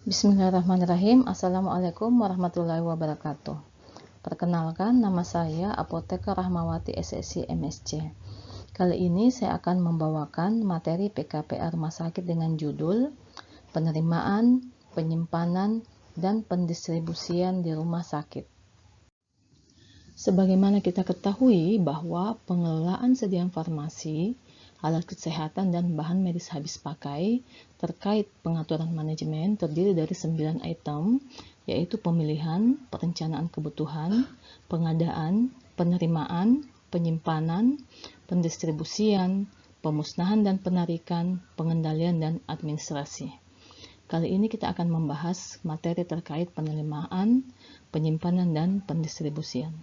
Bismillahirrahmanirrahim. Assalamualaikum warahmatullahi wabarakatuh. Perkenalkan, nama saya Apoteker Rahmawati SSC MSC. Kali ini saya akan membawakan materi PKPA Rumah Sakit dengan judul Penerimaan, Penyimpanan, dan Pendistribusian di Rumah Sakit. Sebagaimana kita ketahui bahwa pengelolaan sediaan farmasi, alat kesehatan, dan bahan medis habis pakai terkait pengaturan manajemen terdiri dari 9 item, yaitu pemilihan, perencanaan kebutuhan, pengadaan, penerimaan, penyimpanan, pendistribusian, pemusnahan dan penarikan, pengendalian, dan administrasi. Kali ini kita akan membahas materi terkait penerimaan, penyimpanan, dan pendistribusian.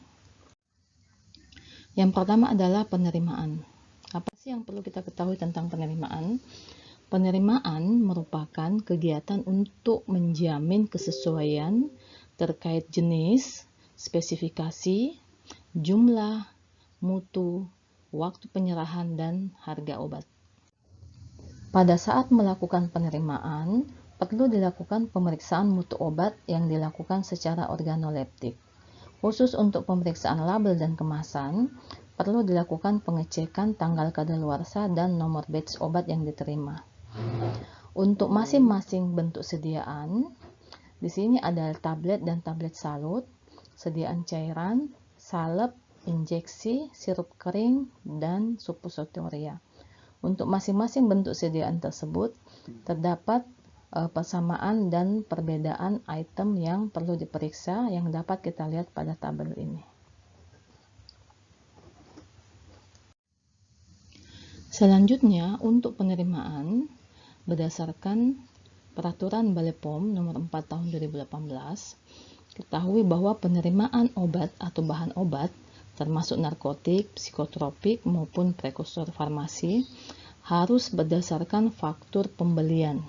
Yang pertama adalah penerimaan. Apa sih yang perlu kita ketahui tentang penerimaan? Penerimaan merupakan kegiatan untuk menjamin kesesuaian terkait jenis, spesifikasi, jumlah, mutu, waktu penyerahan, dan harga obat. Pada saat melakukan penerimaan, perlu dilakukan pemeriksaan mutu obat yang dilakukan secara organoleptik. Khusus untuk pemeriksaan label dan kemasan, perlu dilakukan pengecekan tanggal kadaluarsa dan nomor batch obat yang diterima. Untuk masing-masing bentuk sediaan, di sini ada tablet dan tablet salut, sediaan cairan, salep, injeksi, sirup kering, dan suppositoria. Untuk masing-masing bentuk sediaan tersebut, terdapat persamaan dan perbedaan item yang perlu diperiksa yang dapat kita lihat pada tabel ini. Selanjutnya, untuk penerimaan, berdasarkan Peraturan Balai POM Nomor 4 Tahun 2018, ketahui bahwa penerimaan obat atau bahan obat, termasuk narkotik, psikotropik, maupun prekursor farmasi, harus berdasarkan faktur pembelian.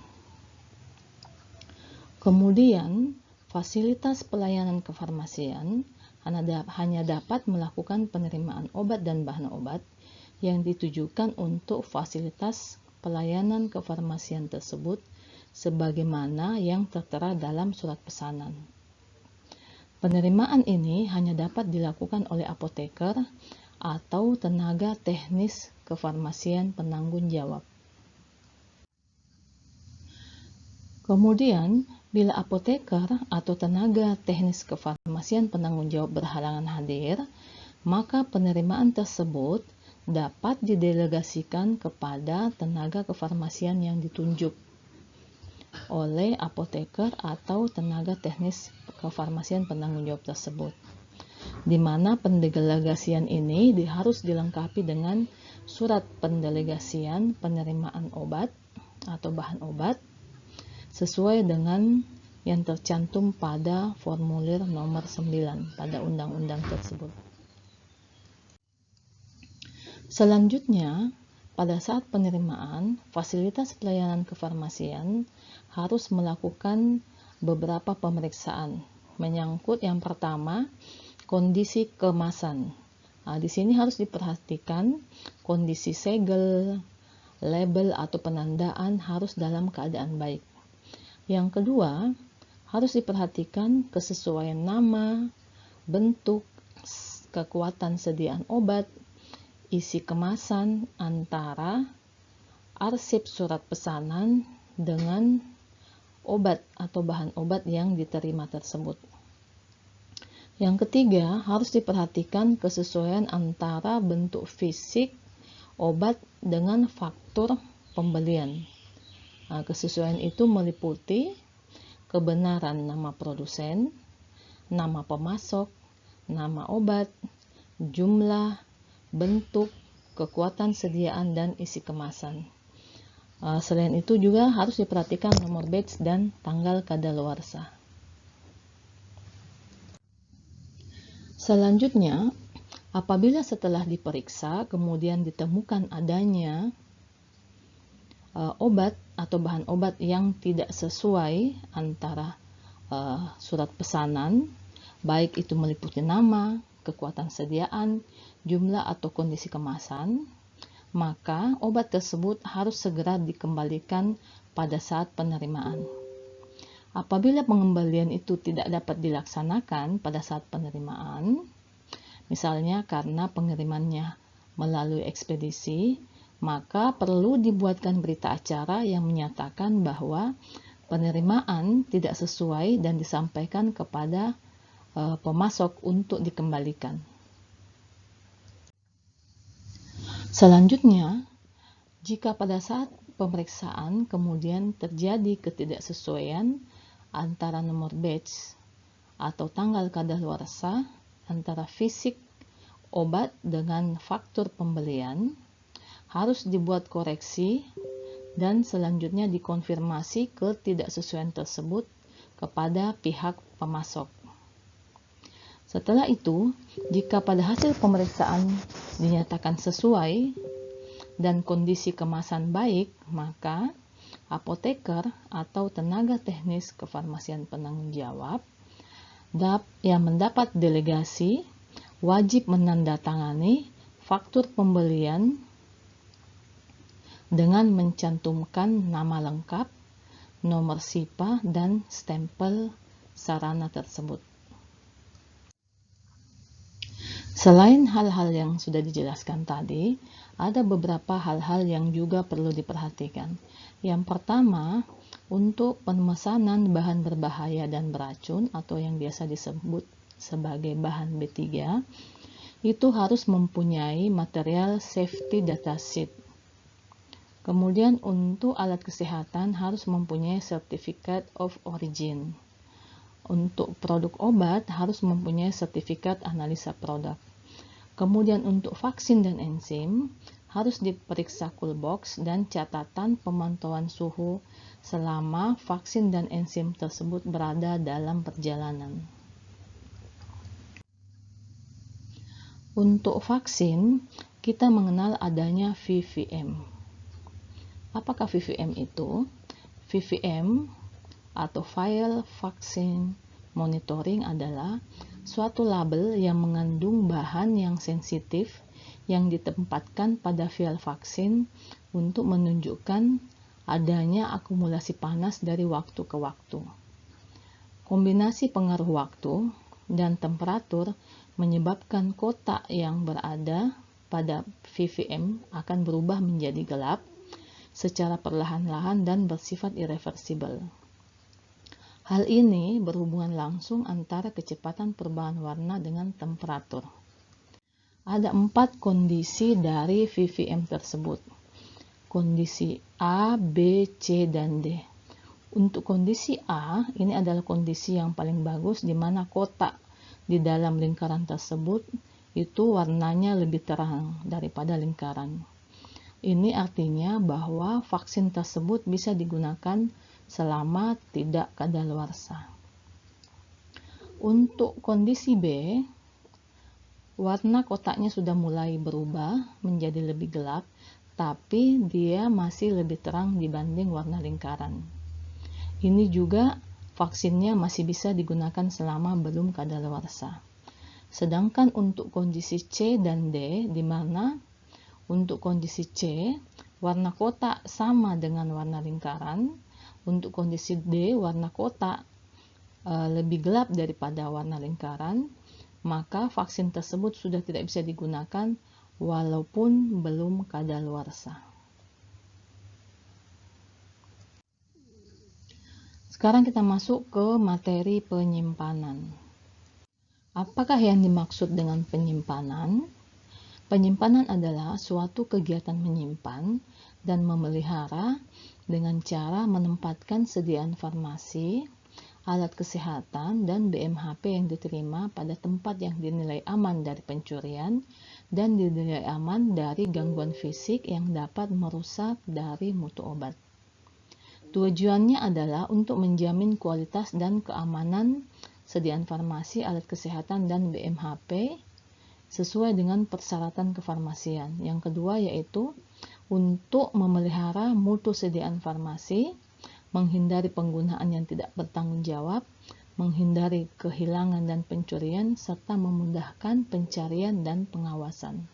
Kemudian, fasilitas pelayanan kefarmasian hanya dapat melakukan penerimaan obat dan bahan obat yang ditujukan untuk fasilitas pelayanan kefarmasian tersebut sebagaimana yang tertera dalam surat pesanan. Penerimaan ini hanya dapat dilakukan oleh apoteker atau tenaga teknis kefarmasian penanggung jawab. Kemudian, bila apoteker atau tenaga teknis kefarmasian penanggung jawab berhalangan hadir, maka penerimaan tersebut dapat didelegasikan kepada tenaga kefarmasian yang ditunjuk oleh apoteker atau tenaga teknis kefarmasian penanggung jawab tersebut, di mana pendelegasian ini harus dilengkapi dengan surat pendelegasian penerimaan obat atau bahan obat sesuai dengan yang tercantum pada formulir nomor 9 pada undang-undang tersebut. Selanjutnya, pada saat penerimaan, fasilitas pelayanan kefarmasian harus melakukan beberapa pemeriksaan. Menyangkut yang pertama, kondisi kemasan. Di sini harus diperhatikan kondisi segel, label atau penandaan harus dalam keadaan baik. Yang kedua, harus diperhatikan kesesuaian nama, bentuk, kekuatan sediaan obat, isi kemasan antara arsip surat pesanan dengan obat atau bahan obat yang diterima tersebut. Yang ketiga, harus diperhatikan kesesuaian antara bentuk fisik obat dengan faktur pembelian. Kesesuaian itu meliputi kebenaran nama produsen, nama pemasok, nama obat, jumlah, bentuk, kekuatan sediaan, dan isi kemasan. Selain itu juga harus diperhatikan nomor batch dan tanggal kadaluarsa. Selanjutnya, apabila setelah diperiksa kemudian ditemukan adanya obat atau bahan obat yang tidak sesuai antara surat pesanan, baik itu meliputi nama, kekuatan sediaan, jumlah atau kondisi kemasan, maka obat tersebut harus segera dikembalikan pada saat penerimaan. Apabila pengembalian itu tidak dapat dilaksanakan pada saat penerimaan, misalnya karena pengirimannya melalui ekspedisi, maka perlu dibuatkan berita acara yang menyatakan bahwa penerimaan tidak sesuai dan disampaikan kepada pemasok untuk dikembalikan. Selanjutnya, jika pada saat pemeriksaan kemudian terjadi ketidaksesuaian antara nomor batch atau tanggal kadaluarsa antara fisik obat dengan faktur pembelian, harus dibuat koreksi dan selanjutnya dikonfirmasi ketidaksesuaian tersebut kepada pihak pemasok. Setelah itu, jika pada hasil pemeriksaan dinyatakan sesuai dan kondisi kemasan baik, maka apoteker atau tenaga teknis kefarmasian penanggung jawab yang mendapat delegasi wajib menandatangani faktur pembelian dengan mencantumkan nama lengkap, nomor SIPA, dan stempel sarana tersebut. Selain hal-hal yang sudah dijelaskan tadi, ada beberapa hal-hal yang juga perlu diperhatikan. Yang pertama, untuk pemesanan bahan berbahaya dan beracun atau yang biasa disebut sebagai bahan B3, itu harus mempunyai material safety data sheet. Kemudian untuk alat kesehatan harus mempunyai Certificate of Origin. Untuk produk obat harus mempunyai sertifikat analisa produk. Kemudian untuk vaksin dan enzim harus diperiksa coolbox dan catatan pemantauan suhu selama vaksin dan enzim tersebut berada dalam perjalanan. Untuk vaksin, kita mengenal adanya VVM. Apakah VVM itu? VVM atau Vial Vaccine Monitoring adalah suatu label yang mengandung bahan yang sensitif yang ditempatkan pada vial vaksin untuk menunjukkan adanya akumulasi panas dari waktu ke waktu. Kombinasi pengaruh waktu dan temperatur menyebabkan kotak yang berada pada VVM akan berubah menjadi gelap secara perlahan-lahan dan bersifat irreversibel. Hal ini berhubungan langsung antara kecepatan perubahan warna dengan temperatur. Ada 4 kondisi dari VVM tersebut. Kondisi A, B, C, dan D. Untuk kondisi A, ini adalah kondisi yang paling bagus di mana kotak di dalam lingkaran tersebut itu warnanya lebih terang daripada lingkaran. Ini artinya bahwa vaksin tersebut bisa digunakan selama tidak kadaluarsa. Untuk kondisi B, warna kotaknya sudah mulai berubah menjadi lebih gelap, tapi dia masih lebih terang dibanding warna lingkaran. Ini juga vaksinnya masih bisa digunakan selama belum kadaluarsa. Sedangkan untuk kondisi C dan D, di mana untuk kondisi C, warna kotak sama dengan warna lingkaran. Untuk kondisi D, warna kotak lebih gelap daripada warna lingkaran, maka vaksin tersebut sudah tidak bisa digunakan walaupun belum kadaluarsa. Sekarang kita masuk ke materi penyimpanan. Apakah yang dimaksud dengan penyimpanan? Penyimpanan adalah suatu kegiatan menyimpan dan memelihara dengan cara menempatkan sediaan farmasi, alat kesehatan, dan BMHP yang diterima pada tempat yang dinilai aman dari pencurian dan dinilai aman dari gangguan fisik yang dapat merusak dari mutu obat. Tujuannya adalah untuk menjamin kualitas dan keamanan sediaan farmasi, alat kesehatan, dan BMHP sesuai dengan persyaratan kefarmasian. Yang kedua yaitu untuk memelihara mutu sediaan farmasi, menghindari penggunaan yang tidak bertanggung jawab, menghindari kehilangan dan pencurian, serta memudahkan pencarian dan pengawasan.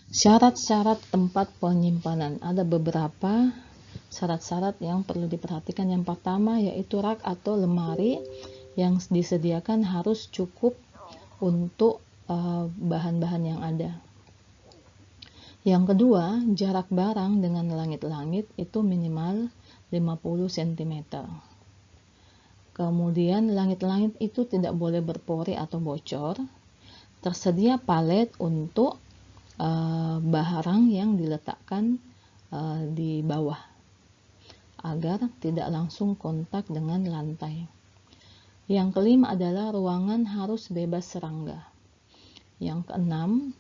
Syarat-syarat tempat penyimpanan ada beberapa Syarat-syarat yang perlu diperhatikan yang pertama yaitu rak atau lemari yang disediakan harus cukup untuk bahan-bahan yang ada. Yang kedua, jarak barang dengan langit-langit itu minimal 50 cm. Kemudian langit-langit itu tidak boleh berpori atau bocor. Tersedia palet untuk barang yang diletakkan di bawah agar tidak langsung kontak dengan lantai. Yang kelima adalah ruangan harus bebas serangga. Yang keenam,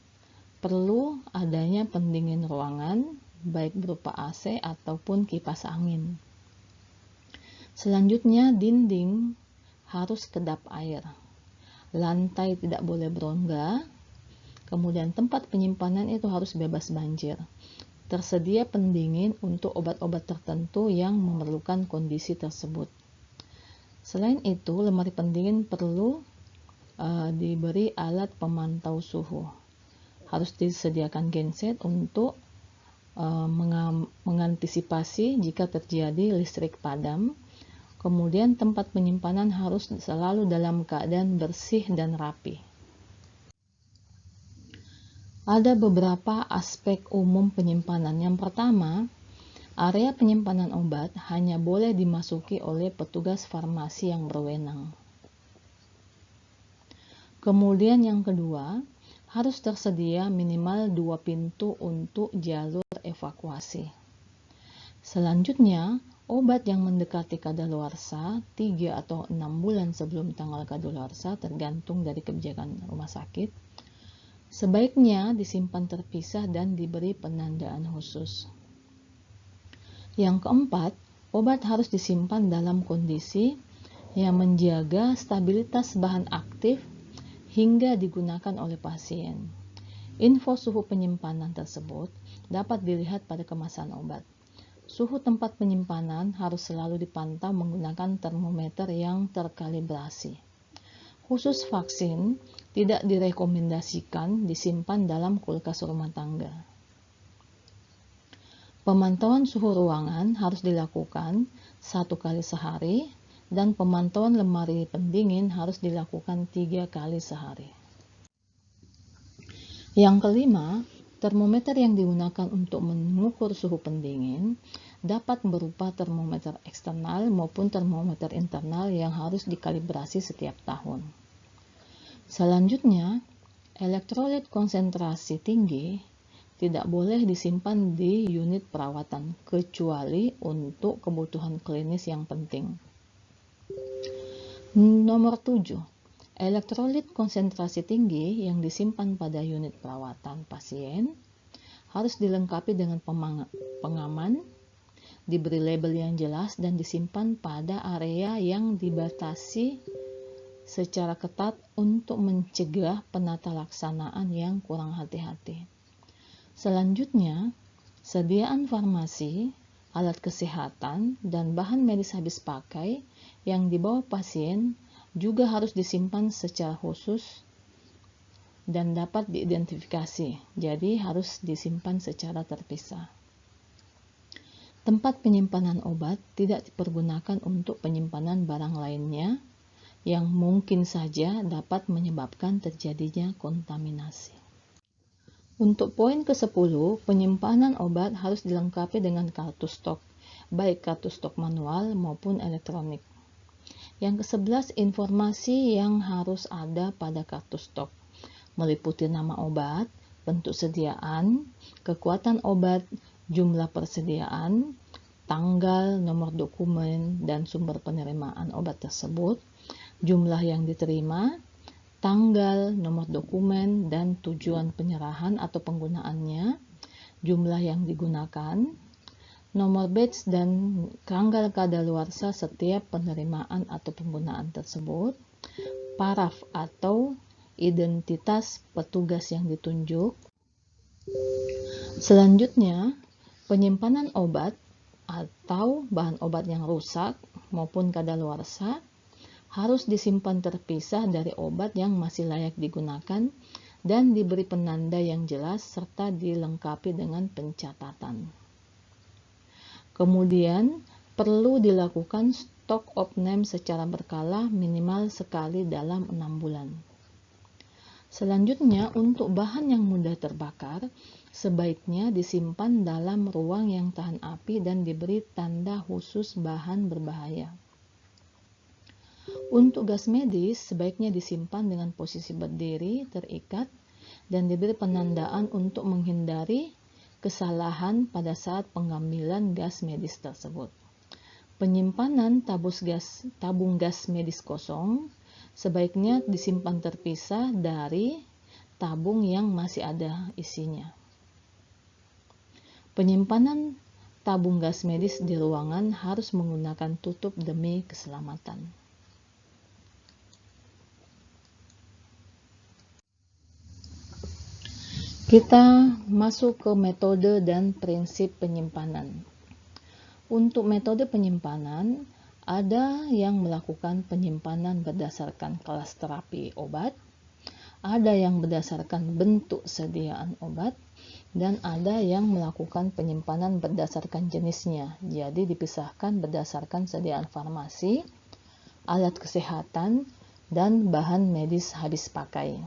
perlu adanya pendingin ruangan, baik berupa AC ataupun kipas angin. Selanjutnya, dinding harus kedap air. Lantai tidak boleh berongga. Kemudian tempat penyimpanan itu harus bebas banjir. Tersedia pendingin untuk obat-obat tertentu yang memerlukan kondisi tersebut. Selain itu, lemari pendingin perlu diberi alat pemantau suhu. Harus disediakan genset untuk mengantisipasi jika terjadi listrik padam. Kemudian tempat penyimpanan harus selalu dalam keadaan bersih dan rapi. Ada beberapa aspek umum penyimpanan. Yang pertama, area penyimpanan obat hanya boleh dimasuki oleh petugas farmasi yang berwenang. Kemudian yang kedua, harus tersedia minimal 2 pintu untuk jalur evakuasi. Selanjutnya, obat yang mendekati kadaluarsa 3 atau 6 bulan sebelum tanggal kadaluarsa tergantung dari kebijakan rumah sakit, sebaiknya disimpan terpisah dan diberi penandaan khusus. Yang keempat, obat harus disimpan dalam kondisi yang menjaga stabilitas bahan aktif hingga digunakan oleh pasien. Info suhu penyimpanan tersebut dapat dilihat pada kemasan obat. Suhu tempat penyimpanan harus selalu dipantau menggunakan termometer yang terkalibrasi. Khusus vaksin, tidak direkomendasikan disimpan dalam kulkas rumah tangga. Pemantauan suhu ruangan harus dilakukan 1 kali sehari dan pemantauan lemari pendingin harus dilakukan 3 kali sehari. Yang kelima, termometer yang digunakan untuk mengukur suhu pendingin dapat berupa termometer eksternal maupun termometer internal yang harus dikalibrasi setiap tahun. Selanjutnya, elektrolit konsentrasi tinggi tidak boleh disimpan di unit perawatan kecuali untuk kebutuhan klinis yang penting. Nomor 7. Elektrolit konsentrasi tinggi yang disimpan pada unit perawatan pasien harus dilengkapi dengan pengaman, diberi label yang jelas dan disimpan pada area yang dibatasi secara ketat untuk mencegah penata laksanaan yang kurang hati-hati. Selanjutnya, sediaan farmasi, alat kesehatan, dan bahan medis habis pakai yang dibawa pasien juga harus disimpan secara khusus dan dapat diidentifikasi, jadi harus disimpan secara terpisah. Tempat penyimpanan obat tidak dipergunakan untuk penyimpanan barang lainnya yang mungkin saja dapat menyebabkan terjadinya kontaminasi. Untuk poin ke-10, penyimpanan obat harus dilengkapi dengan kartu stok, baik kartu stok manual maupun elektronik. Yang ke-11, informasi yang harus ada pada kartu stok, meliputi nama obat, bentuk sediaan, kekuatan obat, jumlah persediaan, tanggal, nomor dokumen, dan sumber penerimaan obat tersebut, jumlah yang diterima, tanggal, nomor dokumen, dan tujuan penyerahan atau penggunaannya, jumlah yang digunakan, nomor batch dan tanggal kadaluarsa setiap penerimaan atau penggunaan tersebut, paraf atau identitas petugas yang ditunjuk. Selanjutnya, penyimpanan obat atau bahan obat yang rusak maupun kadaluarsa harus disimpan terpisah dari obat yang masih layak digunakan dan diberi penanda yang jelas serta dilengkapi dengan pencatatan. Kemudian perlu dilakukan stock of name secara berkala minimal sekali dalam 6 bulan. Selanjutnya, untuk bahan yang mudah terbakar, sebaiknya disimpan dalam ruang yang tahan api dan diberi tanda khusus bahan berbahaya. Untuk gas medis, sebaiknya disimpan dengan posisi berdiri, terikat, dan diberi penandaan untuk menghindari kesalahan pada saat pengambilan gas medis tersebut. Penyimpanan tabung gas medis kosong sebaiknya disimpan terpisah dari tabung yang masih ada isinya. Penyimpanan tabung gas medis di ruangan harus menggunakan tutup demi keselamatan. Kita masuk ke metode dan prinsip penyimpanan. Untuk metode penyimpanan, ada yang melakukan penyimpanan berdasarkan kelas terapi obat, ada yang berdasarkan bentuk sediaan obat, dan ada yang melakukan penyimpanan berdasarkan jenisnya. Jadi dipisahkan berdasarkan sediaan farmasi, alat kesehatan, dan bahan medis habis pakai.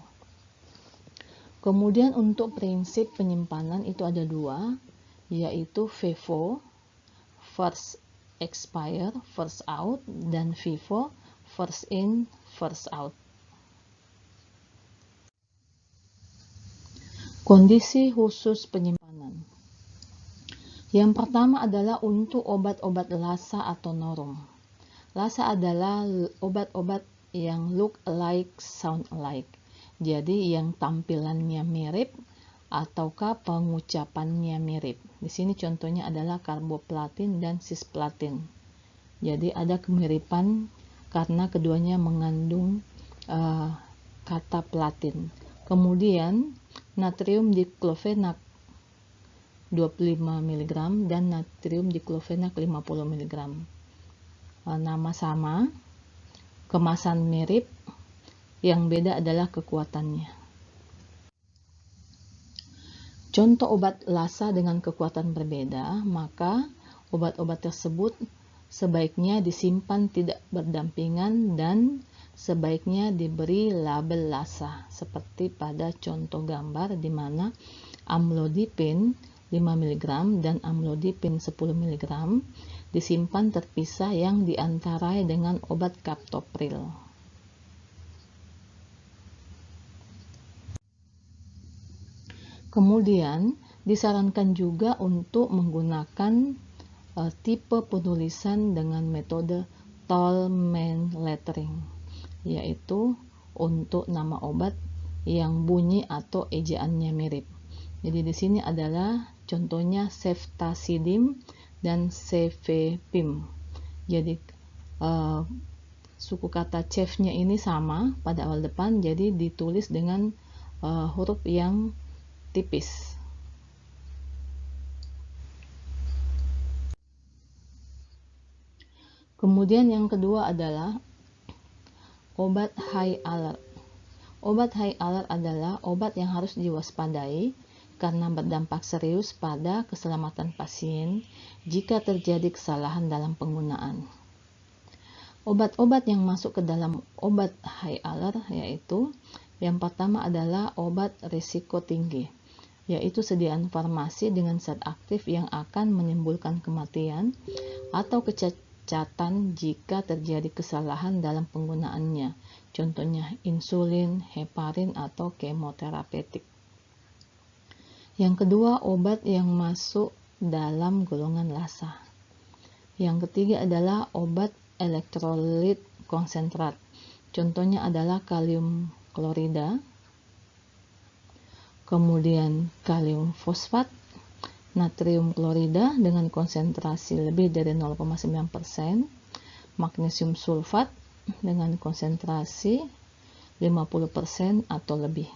Kemudian untuk prinsip penyimpanan itu ada dua, yaitu FIFO, first expire, first out, dan FIFO, first in, first out. Kondisi khusus penyimpanan. Yang pertama adalah untuk obat-obat LASA atau NOROM. LASA adalah obat-obat yang look alike, sound alike. Jadi yang tampilannya mirip ataukah pengucapannya mirip. Di sini contohnya adalah karboplatin dan cisplatin. Jadi ada kemiripan karena keduanya mengandung kata platin. Kemudian natrium diklofenak 25 mg dan natrium diklofenak 50 mg. Nama sama, kemasan mirip, yang beda adalah kekuatannya. Contoh obat LASA dengan kekuatan berbeda, maka obat-obat tersebut sebaiknya disimpan tidak berdampingan dan sebaiknya diberi label LASA, seperti pada contoh gambar di mana amlodipin 5 mg dan amlodipin 10 mg disimpan terpisah yang diantarai dengan obat captopril. Kemudian disarankan juga untuk menggunakan tipe penulisan dengan metode Tolman lettering, yaitu untuk nama obat yang bunyi atau ejaannya mirip. Jadi di sini adalah contohnya ceftazidime dan cefepime. Jadi suku kata cef-nya ini sama pada awal depan, jadi ditulis dengan huruf yang tipis. Kemudian yang kedua adalah obat high alert. Obat high alert adalah obat yang harus diwaspadai karena berdampak serius pada keselamatan pasien jika terjadi kesalahan dalam penggunaan. Obat-obat yang masuk ke dalam obat high alert yaitu yang pertama adalah obat risiko tinggi, yaitu sediaan farmasi dengan zat aktif yang akan menimbulkan kematian atau kecacatan jika terjadi kesalahan dalam penggunaannya. Contohnya insulin, heparin, atau kemoterapeutik. Yang kedua, obat yang masuk dalam golongan LASA. Yang ketiga adalah obat elektrolit konsentrat. Contohnya adalah kalium klorida, kemudian kalium fosfat, natrium klorida dengan konsentrasi lebih dari 0,9%, magnesium sulfat dengan konsentrasi 50% atau lebih.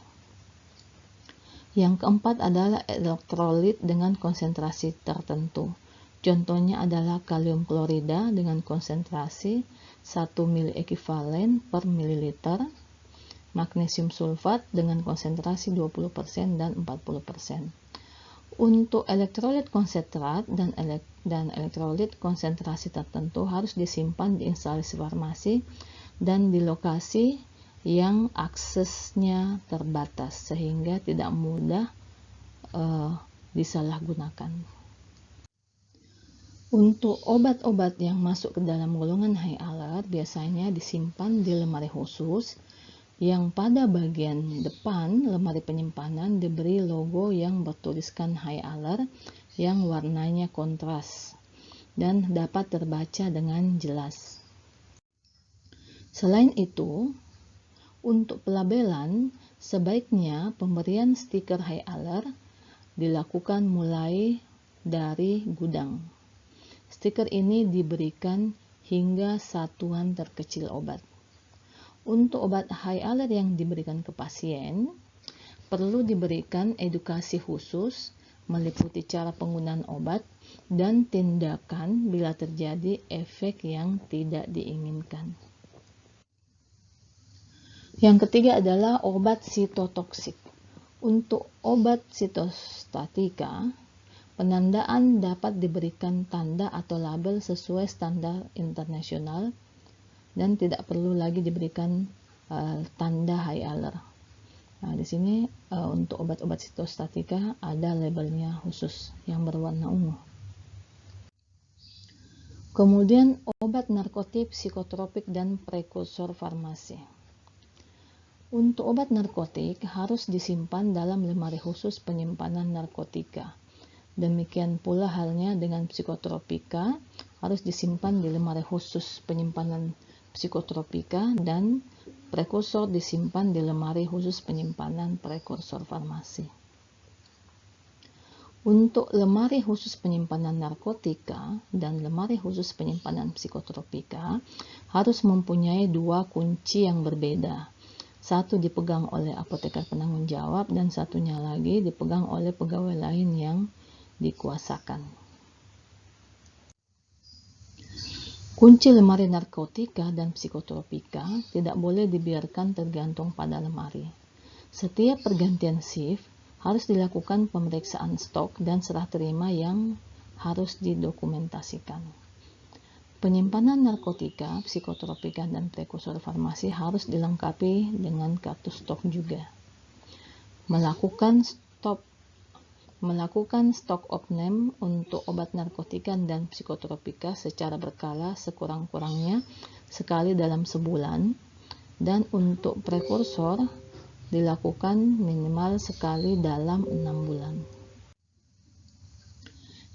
Yang keempat adalah elektrolit dengan konsentrasi tertentu. Contohnya adalah kalium klorida dengan konsentrasi 1 mili ekivalen per mililiter, magnesium sulfat dengan konsentrasi 20% dan 40%. Untuk elektrolit konsentrat dan elektrolit konsentrasi tertentu harus disimpan di instalasi farmasi dan di lokasi yang aksesnya terbatas sehingga tidak mudah disalahgunakan. Untuk obat-obat yang masuk ke dalam golongan high alert biasanya disimpan di lemari khusus yang pada bagian depan lemari penyimpanan diberi logo yang bertuliskan high alert yang warnanya kontras dan dapat terbaca dengan jelas. Selain itu, untuk pelabelan, sebaiknya pemberian stiker high alert dilakukan mulai dari gudang. Stiker ini diberikan hingga satuan terkecil obat. Untuk obat high alert yang diberikan ke pasien, perlu diberikan edukasi khusus meliputi cara penggunaan obat dan tindakan bila terjadi efek yang tidak diinginkan. Yang ketiga adalah obat sitotoksik. Untuk obat sitostatika, penandaan dapat diberikan tanda atau label sesuai standar internasional dan tidak perlu lagi diberikan tanda high alert. Nah, di sini untuk obat-obat sitostatika ada labelnya khusus yang berwarna ungu. Kemudian obat narkotik, psikotropik, dan prekursor farmasi. Untuk obat narkotik harus disimpan dalam lemari khusus penyimpanan narkotika. Demikian pula halnya dengan psikotropika, harus disimpan di lemari khusus penyimpanan psikotropika dan prekursor disimpan di lemari khusus penyimpanan prekursor farmasi. Untuk lemari khusus penyimpanan narkotika dan lemari khusus penyimpanan psikotropika harus mempunyai dua kunci yang berbeda. Satu dipegang oleh apoteker penanggung jawab dan satunya lagi dipegang oleh pegawai lain yang dikuasakan. Kunci lemari narkotika dan psikotropika tidak boleh dibiarkan tergantung pada lemari. Setiap pergantian shift harus dilakukan pemeriksaan stok dan serah terima yang harus didokumentasikan. Penyimpanan narkotika, psikotropika, dan prekursor farmasi harus dilengkapi dengan kartu stok juga. Melakukan stok opname untuk obat narkotika dan psikotropika secara berkala sekurang-kurangnya sekali dalam sebulan, dan untuk prekursor dilakukan minimal sekali dalam 6 bulan.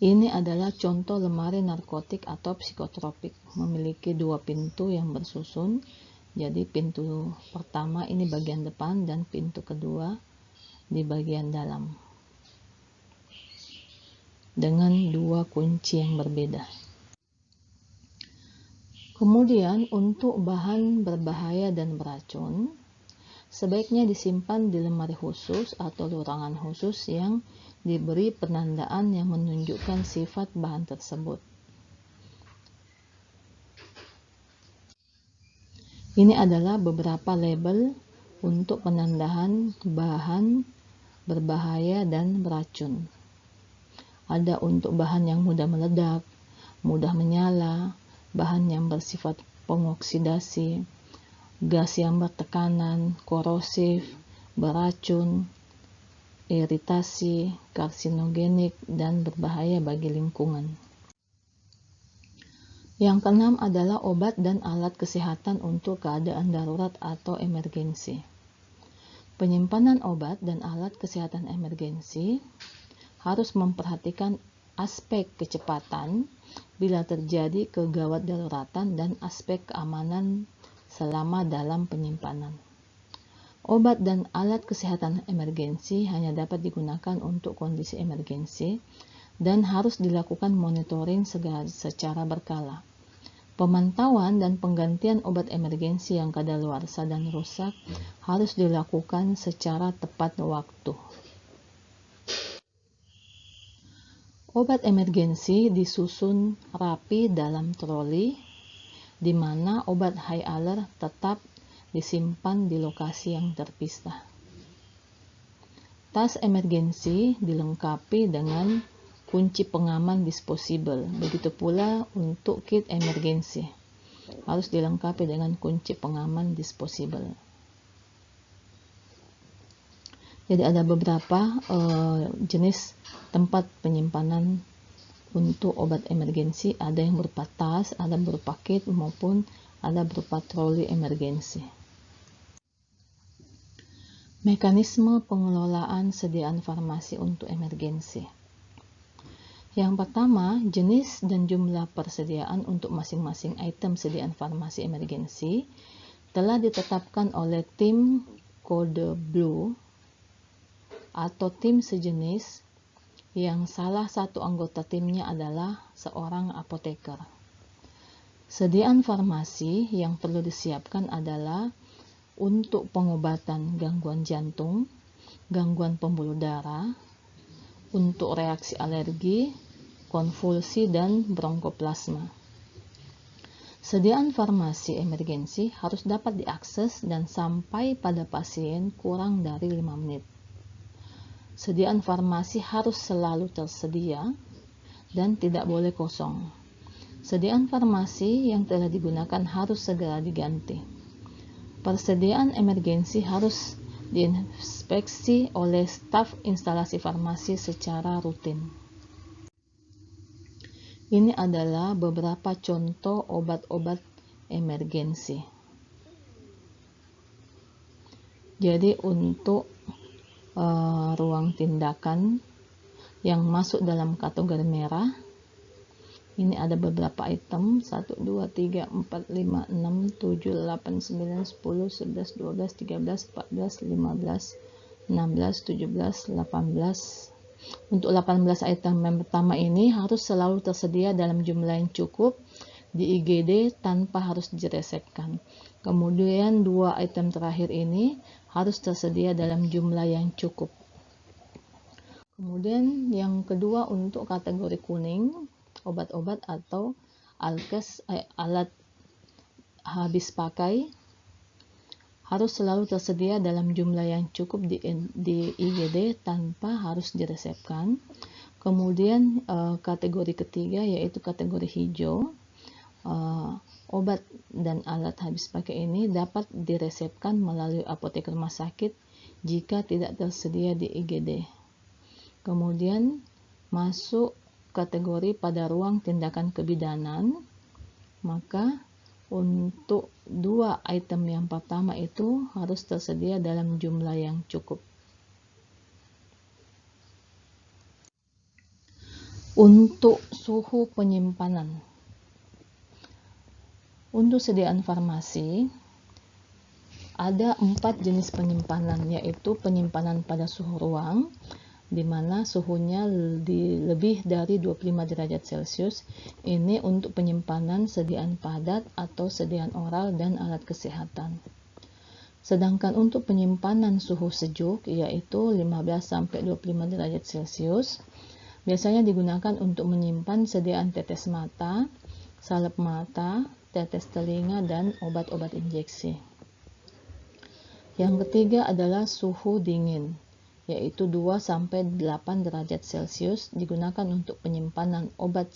Ini adalah contoh lemari narkotik atau psikotropik, memiliki dua pintu yang bersusun. Jadi pintu pertama ini bagian depan dan pintu kedua di bagian dalam, dengan dua kunci yang berbeda. Kemudian untuk bahan berbahaya dan beracun, sebaiknya disimpan di lemari khusus atau ruangan khusus yang diberi penandaan yang menunjukkan sifat bahan tersebut. Ini adalah beberapa label untuk penandaan bahan berbahaya dan beracun. Ada untuk bahan yang mudah meledak, mudah menyala, bahan yang bersifat pengoksidasi, gas yang bertekanan, korosif, beracun, iritasi, karsinogenik, dan berbahaya bagi lingkungan. Yang keenam adalah obat dan alat kesehatan untuk keadaan darurat atau emergensi. Penyimpanan obat dan alat kesehatan emergensi harus memperhatikan aspek kecepatan bila terjadi kegawat daruratan dan aspek keamanan selama dalam penyimpanan. Obat dan alat kesehatan emergensi hanya dapat digunakan untuk kondisi emergensi dan harus dilakukan monitoring secara berkala. Pemantauan dan penggantian obat emergensi yang kadaluarsa dan rusak harus dilakukan secara tepat waktu. Obat emergensi disusun rapi dalam troli, di mana obat high alert tetap disimpan di lokasi yang terpisah. Tas emergensi dilengkapi dengan kunci pengaman disposable. Begitu pula untuk kit emergensi harus dilengkapi dengan kunci pengaman disposable. Jadi ada beberapa jenis tempat penyimpanan untuk obat emergensi. Ada yang berupa tas, ada berupa kit, maupun ada berupa troli emergensi. Mekanisme pengelolaan sediaan farmasi untuk emergensi. Yang pertama, jenis dan jumlah persediaan untuk masing-masing item sediaan farmasi emergensi telah ditetapkan oleh tim kode blue atau tim sejenis yang salah satu anggota timnya adalah seorang apoteker. Sediaan farmasi yang perlu disiapkan adalah untuk pengobatan gangguan jantung, gangguan pembuluh darah, untuk reaksi alergi, konvulsi, dan bronkoplasma. Sediaan farmasi emergensi harus dapat diakses dan sampai pada pasien kurang dari 5 menit. Sediaan farmasi harus selalu tersedia dan tidak boleh kosong. Sediaan farmasi yang telah digunakan harus segera diganti. Persediaan emergensi harus diinspeksi oleh staf instalasi farmasi secara rutin. Ini adalah beberapa contoh obat-obat emergensi. Jadi untuk ruang tindakan yang masuk dalam kategori merah, ini ada beberapa item 1, 2, 3, 4, 5, 6, 7, 8, 9, 10, 11, 12, 13, 14, 15, 16, 17, 18. Untuk 18 item yang pertama ini harus selalu tersedia dalam jumlah yang cukup di IGD tanpa harus diresepkan. Kemudian 2 item terakhir ini harus tersedia dalam jumlah yang cukup. Kemudian yang kedua untuk kategori kuning, obat-obat atau alkes, alat habis pakai harus selalu tersedia dalam jumlah yang cukup di IGD tanpa harus diresepkan. Kemudian kategori ketiga yaitu kategori hijau, obat dan alat habis pakai ini dapat diresepkan melalui apotek rumah sakit jika tidak tersedia di IGD. Kemudian masuk kategori pada ruang tindakan kebidanan, maka untuk 2 item yang pertama itu harus tersedia dalam jumlah yang cukup. Untuk suhu penyimpanan, untuk sediaan farmasi ada 4 jenis penyimpanan, yaitu penyimpanan pada suhu ruang, di mana suhunya lebih dari 25 derajat Celcius. Ini untuk penyimpanan sediaan padat atau sediaan oral dan alat kesehatan. Sedangkan untuk penyimpanan suhu sejuk yaitu 15-25 derajat Celcius biasanya digunakan untuk menyimpan sediaan tetes mata, salep mata, tetes telinga, dan obat-obat injeksi. Yang ketiga adalah suhu dingin, yaitu 2-8 derajat Celcius, digunakan untuk penyimpanan obat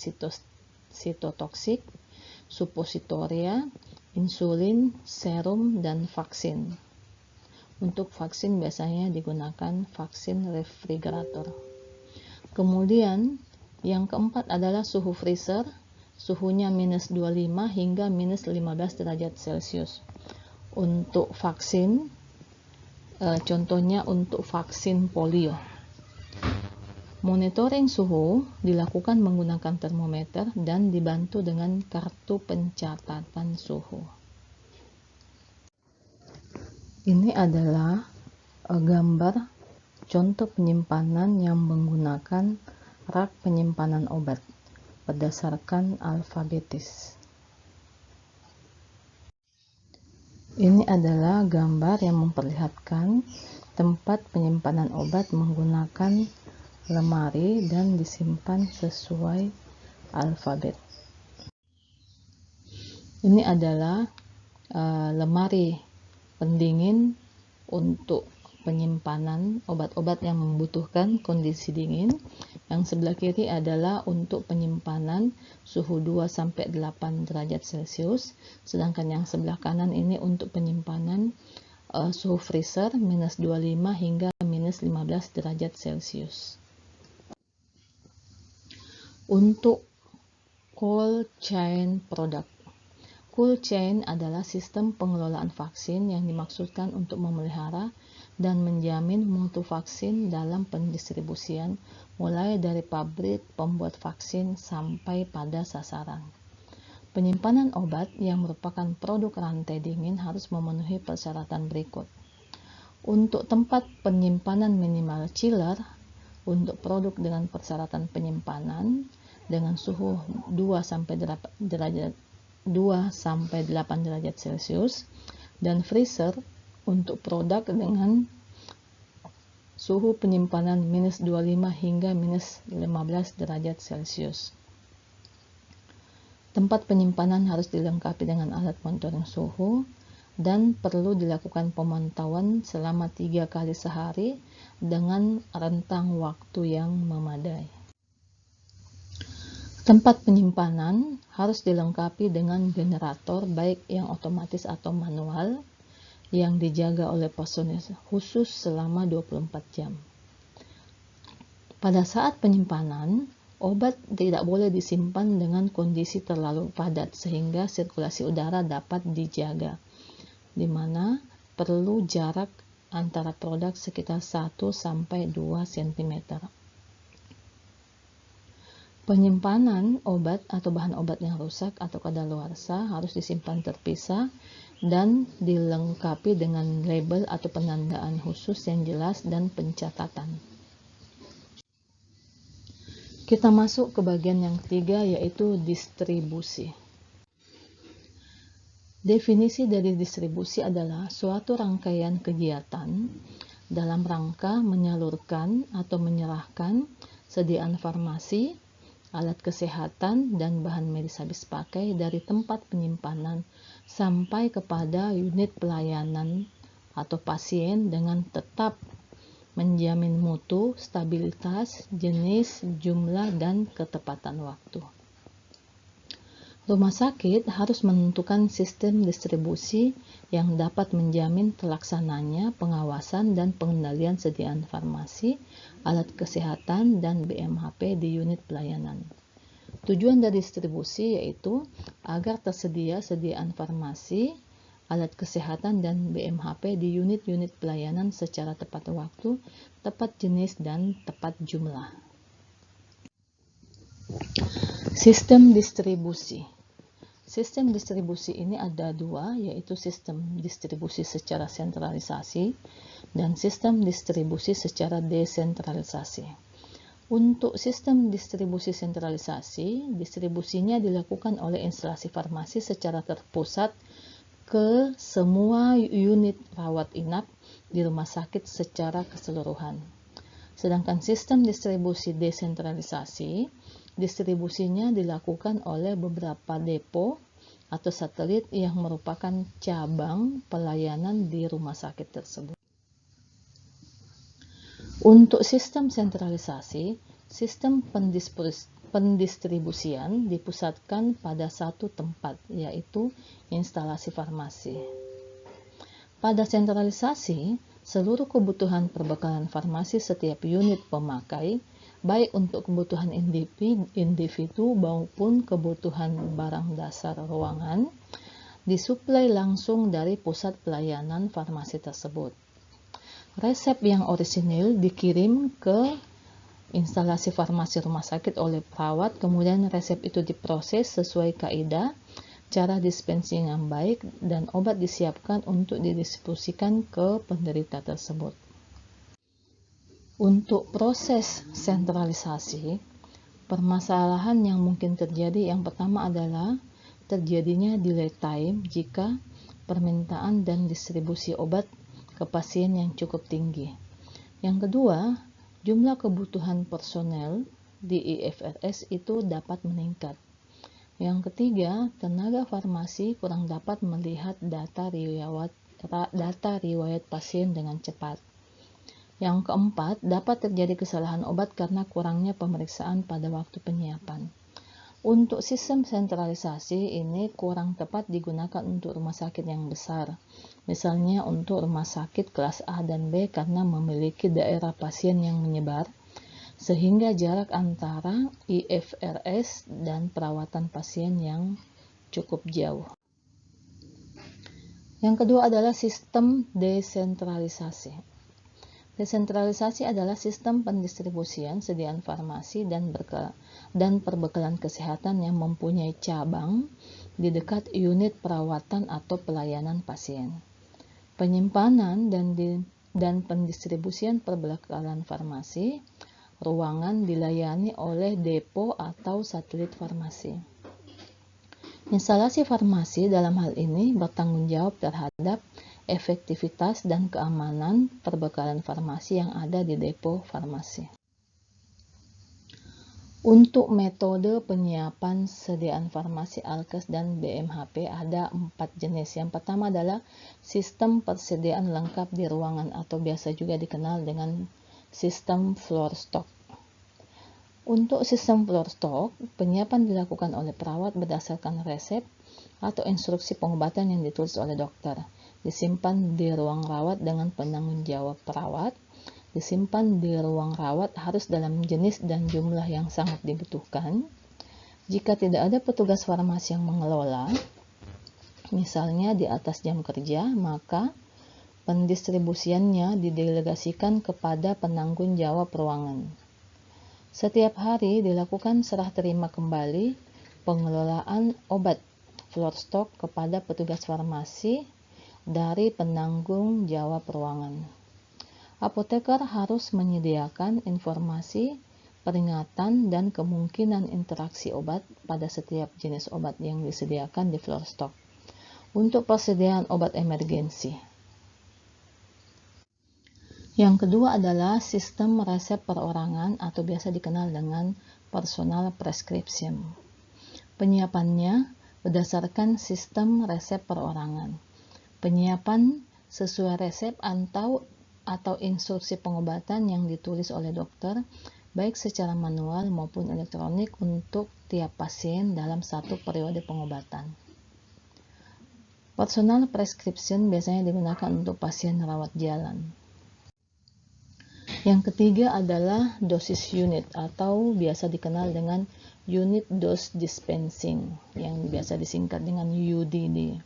sitotoksik, supositoria, insulin, serum, dan vaksin. Untuk vaksin biasanya digunakan vaksin refrigerator. Kemudian yang keempat adalah suhu freezer, suhunya -25 hingga -15 derajat Celcius. Untuk vaksin, contohnya untuk vaksin polio. Monitoring suhu dilakukan menggunakan termometer dan dibantu dengan kartu pencatatan suhu. Ini adalah gambar contoh penyimpanan yang menggunakan rak penyimpanan obat berdasarkan alfabetis. Ini adalah gambar yang memperlihatkan tempat penyimpanan obat menggunakan lemari dan disimpan sesuai alfabet. Ini adalah lemari pendingin untuk penyimpanan obat-obat yang membutuhkan kondisi dingin. Yang sebelah kiri adalah untuk penyimpanan suhu 2-8 derajat Celcius, sedangkan yang sebelah kanan ini untuk penyimpanan suhu freezer minus 25 hingga minus 15 derajat Celcius. Untuk cold chain product. Cold chain adalah sistem pengelolaan vaksin yang dimaksudkan untuk memelihara dan menjamin mutu vaksin dalam pendistribusian, mulai dari pabrik pembuat vaksin sampai pada sasaran. Penyimpanan obat yang merupakan produk rantai dingin harus memenuhi persyaratan berikut. Untuk tempat penyimpanan minimal chiller, untuk produk dengan persyaratan penyimpanan dengan suhu 2-8 derajat Celcius, dan freezer untuk produk dengan suhu penyimpanan minus 25 hingga minus 15 derajat Celcius. Tempat penyimpanan harus dilengkapi dengan alat monitoring suhu dan perlu dilakukan pemantauan selama 3 kali sehari dengan rentang waktu yang memadai. Tempat penyimpanan harus dilengkapi dengan generator baik yang otomatis atau manual yang dijaga oleh personil khusus selama 24 jam. Pada saat penyimpanan, obat tidak boleh disimpan dengan kondisi terlalu padat sehingga sirkulasi udara dapat dijaga, di mana perlu jarak antara produk sekitar 1-2 cm. Penyimpanan obat atau bahan obat yang rusak atau kadaluarsa harus disimpan terpisah dan dilengkapi dengan label atau penandaan khusus yang jelas dan pencatatan. Kita masuk ke bagian yang ketiga, yaitu distribusi. Definisi dari distribusi adalah suatu rangkaian kegiatan dalam rangka menyalurkan atau menyerahkan sediaan farmasi, alat kesehatan, dan bahan medis habis pakai dari tempat penyimpanan sampai kepada unit pelayanan atau pasien dengan tetap menjamin mutu, stabilitas, jenis, jumlah, dan ketepatan waktu. Rumah sakit harus menentukan sistem distribusi yang dapat menjamin terlaksananya pengawasan dan pengendalian sediaan farmasi, alat kesehatan, dan BMHP di unit pelayanan. Tujuan dari distribusi yaitu agar tersedia sediaan farmasi, alat kesehatan, dan BMHP di unit-unit pelayanan secara tepat waktu, tepat jenis, dan tepat jumlah. Sistem distribusi. Sistem distribusi ini ada dua, yaitu sistem distribusi secara sentralisasi dan sistem distribusi secara desentralisasi. Untuk sistem distribusi sentralisasi, distribusinya dilakukan oleh instalasi farmasi secara terpusat ke semua unit rawat inap di rumah sakit secara keseluruhan. Sedangkan sistem distribusi desentralisasi, distribusinya dilakukan oleh beberapa depo atau satelit yang merupakan cabang pelayanan di rumah sakit tersebut. Untuk sistem sentralisasi, sistem pendistribusian dipusatkan pada satu tempat, yaitu instalasi farmasi. Pada sentralisasi, seluruh kebutuhan perbekalan farmasi setiap unit pemakai, baik untuk kebutuhan individu maupun kebutuhan barang dasar ruangan, disuplai langsung dari pusat pelayanan farmasi tersebut. Resep yang orisinil dikirim ke instalasi farmasi rumah sakit oleh perawat, kemudian resep itu diproses sesuai kaidah, cara dispensing yang baik, dan obat disiapkan untuk didistribusikan ke penderita tersebut. Untuk proses sentralisasi, permasalahan yang mungkin terjadi yang pertama adalah terjadinya delay time jika permintaan dan distribusi obat ke pasien yang cukup tinggi. Yang kedua, jumlah kebutuhan personel di IFRS itu dapat meningkat. Yang ketiga, tenaga farmasi kurang dapat melihat data riwayat pasien dengan cepat. Yang keempat, dapat terjadi kesalahan obat karena kurangnya pemeriksaan pada waktu penyiapan. Untuk sistem sentralisasi ini kurang tepat digunakan untuk rumah sakit yang besar. Misalnya untuk rumah sakit kelas A dan B karena memiliki daerah pasien yang menyebar, sehingga jarak antara IFRS dan perawatan pasien yang cukup jauh. Yang kedua adalah sistem desentralisasi. Desentralisasi adalah sistem pendistribusian sediaan farmasi dan perbekalan kesehatan yang mempunyai cabang di dekat unit perawatan atau pelayanan pasien. Penyimpanan dan pendistribusian perbekalan farmasi ruangan dilayani oleh depo atau satelit farmasi. Instalasi farmasi dalam hal ini bertanggung jawab terhadap efektivitas dan keamanan perbekalan farmasi yang ada di depo farmasi. Untuk metode penyiapan sediaan farmasi Alkes dan BMHP ada 4 jenis. Yang pertama adalah sistem persediaan lengkap di ruangan atau biasa juga dikenal dengan sistem floor stock. Untuk sistem floor stock, penyiapan dilakukan oleh perawat berdasarkan resep atau instruksi pengobatan yang ditulis oleh dokter. Disimpan di ruang rawat dengan penanggung jawab perawat. Disimpan di ruang rawat harus dalam jenis dan jumlah yang sangat dibutuhkan. Jika tidak ada petugas farmasi yang mengelola, misalnya di atas jam kerja, maka pendistribusiannya didelegasikan kepada penanggung jawab ruangan. Setiap hari dilakukan serah terima kembali pengelolaan obat floor stock kepada petugas farmasi dari penanggung jawab ruangan. Apoteker harus menyediakan informasi, peringatan, dan kemungkinan interaksi obat pada setiap jenis obat yang disediakan di floor stock. Untuk persediaan obat emergensi. Yang kedua adalah sistem resep perorangan atau biasa dikenal dengan personal prescription. Penyiapannya berdasarkan sistem resep perorangan. Penyiapan sesuai resep atau instruksi pengobatan yang ditulis oleh dokter, baik secara manual maupun elektronik untuk tiap pasien dalam satu periode pengobatan. Personal prescription biasanya digunakan untuk pasien rawat jalan. Yang ketiga adalah dosis unit atau biasa dikenal dengan unit dose dispensing yang biasa disingkat dengan UDD.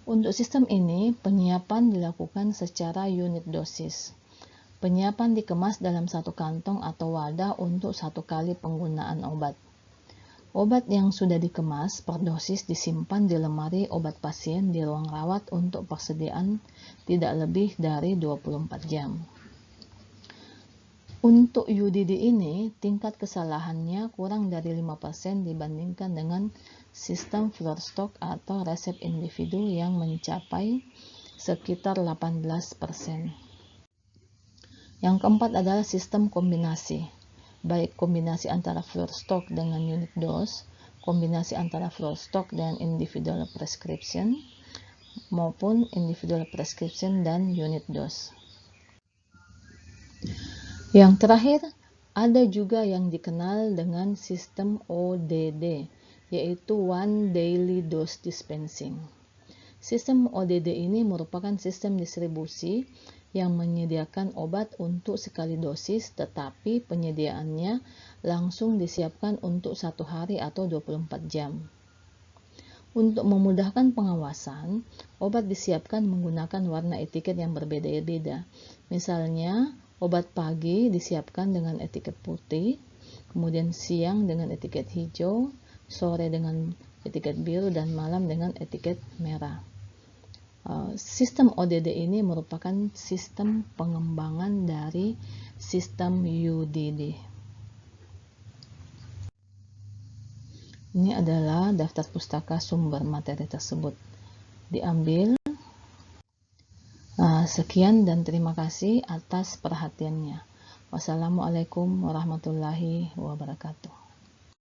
Untuk sistem ini, penyiapan dilakukan secara unit dosis. Penyiapan dikemas dalam satu kantong atau wadah untuk satu kali penggunaan obat. Obat yang sudah dikemas per dosis disimpan di lemari obat pasien di ruang rawat untuk persediaan tidak lebih dari 24 jam. Untuk UDD ini, tingkat kesalahannya kurang dari 5% dibandingkan dengan sistem floor stock atau resep individu yang mencapai sekitar 18%. Yang keempat adalah sistem kombinasi, baik kombinasi antara floor stock dengan unit dose, kombinasi antara floor stock dan individual prescription, maupun individual prescription dan unit dose. Yang terakhir, ada juga yang dikenal dengan sistem ODD, yaitu One Daily Dose Dispensing. Sistem ODD ini merupakan sistem distribusi yang menyediakan obat untuk sekali dosis, tetapi penyediaannya langsung disiapkan untuk 1 hari atau 24 jam. Untuk memudahkan pengawasan, obat disiapkan menggunakan warna etiket yang berbeda-beda. Misalnya, obat pagi disiapkan dengan etiket putih, kemudian siang dengan etiket hijau, sore dengan etiket biru, dan malam dengan etiket merah. Sistem ODD ini merupakan sistem pengembangan dari sistem UDD. Ini adalah daftar pustaka sumber materi tersebut. Diambil. Sekian dan terima kasih atas perhatiannya. Wassalamualaikum warahmatullahi wabarakatuh.